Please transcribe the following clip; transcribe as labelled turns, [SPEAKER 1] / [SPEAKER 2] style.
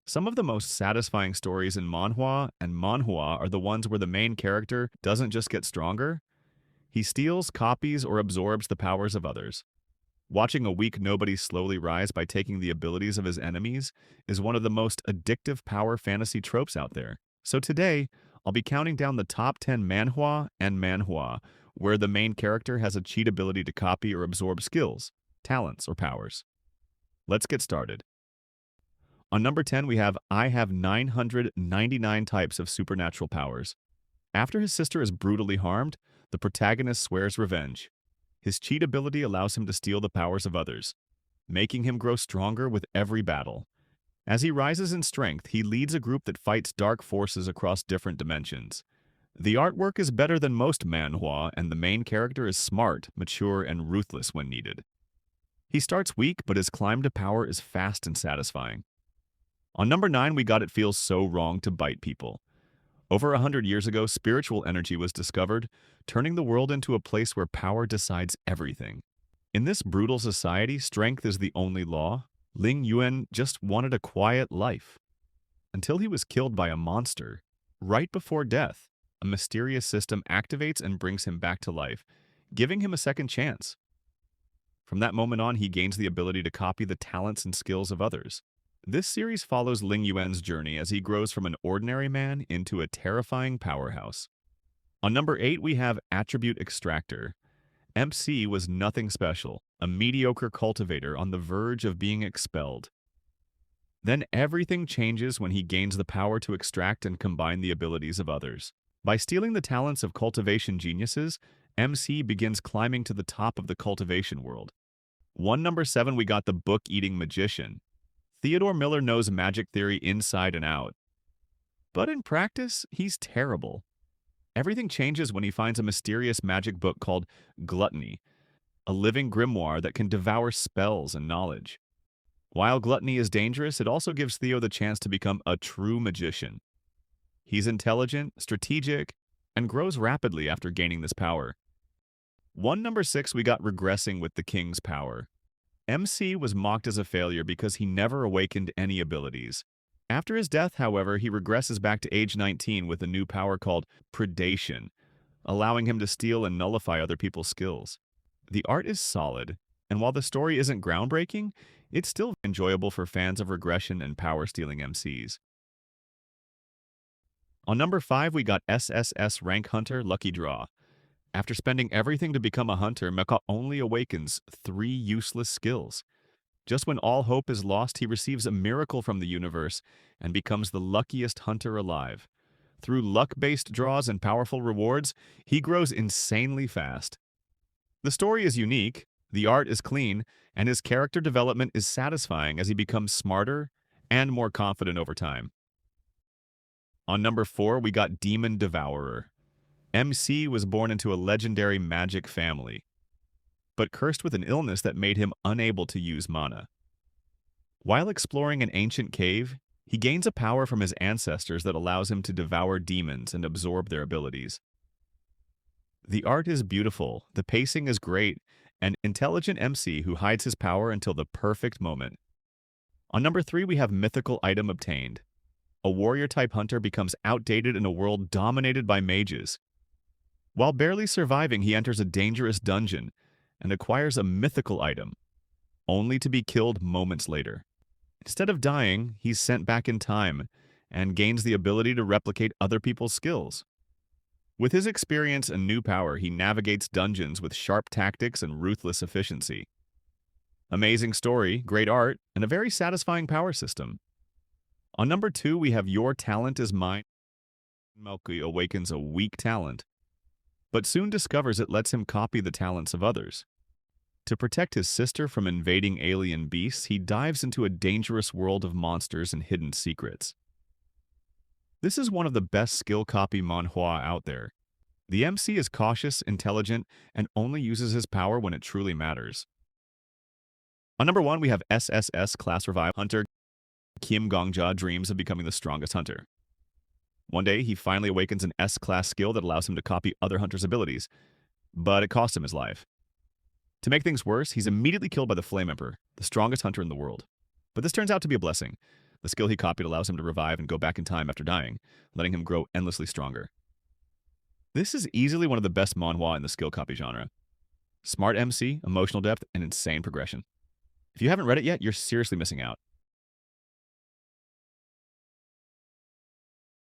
[SPEAKER 1] Some of the most satisfying stories in Manhwa and Manhua are the ones where the main character doesn't just get stronger, he steals, copies, or absorbs the powers of others. Watching a weak nobody slowly rise by taking the abilities of his enemies is one of the most addictive power fantasy tropes out there. So today, I'll be counting down the top 10 manhwa and manhwa, where the main character has a cheat ability to copy or absorb skills, talents, or powers. Let's get started. On number 10, we have I have 999 types of supernatural powers. After his sister is brutally harmed, the protagonist swears revenge. His cheat ability allows him to steal the powers of others, making him grow stronger with every battle. As he rises in strength, he leads a group that fights dark forces across different dimensions. The artwork is better than most manhwa, and the main character is smart, mature, and ruthless when needed. He starts weak, but his climb to power is fast and satisfying. On number 9, we got It Feels So Wrong to Bite People. Over 100 years ago, spiritual energy was discovered, turning the world into a place where power decides everything. In this brutal society, strength is the only law. Ling Yuan just wanted a quiet life. Until he was killed by a monster. Right before death, a mysterious system activates and brings him back to life, giving him a second chance. From that moment on, he gains the ability to copy the talents and skills of others. This series follows Ling Yuan's journey as he grows from an ordinary man into a terrifying powerhouse. On number 8, we have Attribute Extractor. MC was nothing special, a mediocre cultivator on the verge of being expelled. Then everything changes when he gains the power to extract and combine the abilities of others. By stealing the talents of cultivation geniuses, MC begins climbing to the top of the cultivation world. Number 7, we got the Book-Eating Magician. Theodore Miller knows magic theory inside and out. But in practice, he's terrible. Everything changes when he finds a mysterious magic book called Gluttony, a living grimoire that can devour spells and knowledge. While gluttony is dangerous, it also gives Theo the chance to become a true magician. He's intelligent, strategic, and grows rapidly after gaining this power. Number 6, we got Regressing with the King's Power. MC was mocked as a failure because he never awakened any abilities. After his death, however, he regresses back to age 19 with a new power called Predation, allowing him to steal and nullify other people's skills. The art is solid, and while the story isn't groundbreaking, it's still enjoyable for fans of regression and power-stealing MCs. On number 5, we got SSS Rank Hunter Lucky Draw. After spending everything to become a hunter, Mecha only awakens 3 useless skills. Just when all hope is lost, he receives a miracle from the universe and becomes the luckiest hunter alive. Through luck-based draws and powerful rewards, he grows insanely fast. The story is unique, the art is clean, and his character development is satisfying as he becomes smarter and more confident over time. On number 4, we got Demon Devourer. MC was born into a legendary magic family, but cursed with an illness that made him unable to use mana. While exploring an ancient cave, he gains a power from his ancestors that allows him to devour demons and absorb their abilities. The art is beautiful, the pacing is great, and intelligent MC who hides his power until the perfect moment. On number 3, we have Mythical Item Obtained. A warrior-type hunter becomes outdated in a world dominated by mages. While barely surviving, he enters a dangerous dungeon and acquires a mythical item, only to be killed moments later. Instead of dying, he's sent back in time and gains the ability to replicate other people's skills. With his experience and new power, he navigates dungeons with sharp tactics and ruthless efficiency. Amazing story, great art, and a very satisfying power system. On number 2, we have Your Talent is Mine. Melky awakens a weak talent, but soon discovers it lets him copy the talents of others. To protect his sister from invading alien beasts, he dives into a dangerous world of monsters and hidden secrets. This is one of the best skill copy manhwa out there. The MC is cautious, intelligent, and only uses his power when it truly matters. On number 1, we have SSS Class Revive Hunter. Kim Gongja dreams of becoming the strongest hunter. One day, he finally awakens an S-class skill that allows him to copy other hunters' abilities, but it costs him his life. To make things worse, he's immediately killed by the Flame Emperor, the strongest hunter in the world. But this turns out to be a blessing. The skill he copied allows him to revive and go back in time after dying, letting him grow endlessly stronger. This is easily one of the best manhwa in the skill copy genre. Smart MC, emotional depth, and insane progression. If you haven't read it yet, you're seriously missing out.